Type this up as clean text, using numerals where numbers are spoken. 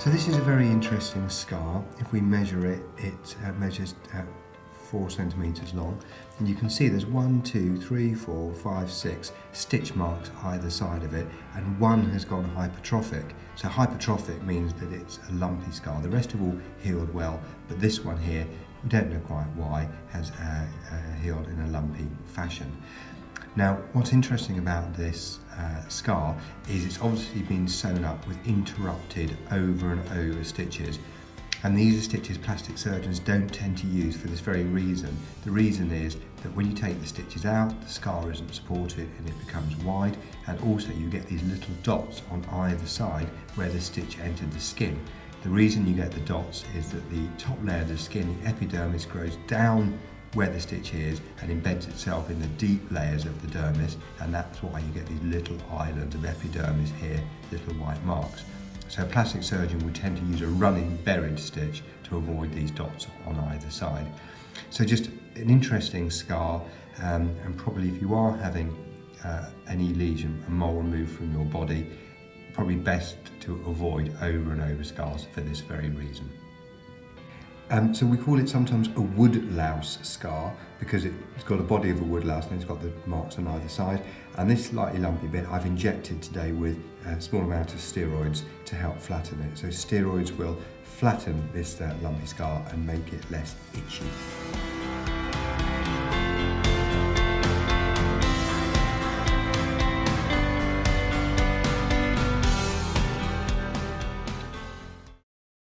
So this is a very interesting scar. If we measure it, it measures 4 centimetres long, and you can see there's 1, 2, 3, 4, 5, 6 stitch marks either side of it, and one has gone hypertrophic. So hypertrophic means that it's a lumpy scar. The rest have all healed well, but this one here, we don't know quite why, has healed in a lumpy fashion. Now, what's interesting about this scar is it's obviously been sewn up with interrupted over and over stitches. And these are stitches plastic surgeons don't tend to use for this very reason. The reason is that when you take the stitches out, the scar isn't supported and it becomes wide, and also you get these little dots on either side where the stitch entered the skin. The reason you get the dots is that the top layer of the skin, the epidermis, grows down where the stitch is and embeds itself in the deep layers of the dermis, and that's why you get these little islands of epidermis here, little white marks. So a plastic surgeon would tend to use a running buried stitch to avoid these dots on either side. So just an interesting scar, and probably if you are having any lesion, a mole removed from your body, probably best to avoid over and over scars for this very reason. So we call it sometimes a woodlouse scar because it's got a body of a woodlouse and it's got the marks on either side. And this slightly lumpy bit I've injected today with a small amount of steroids to help flatten it. So steroids will flatten this lumpy scar and make it less itchy.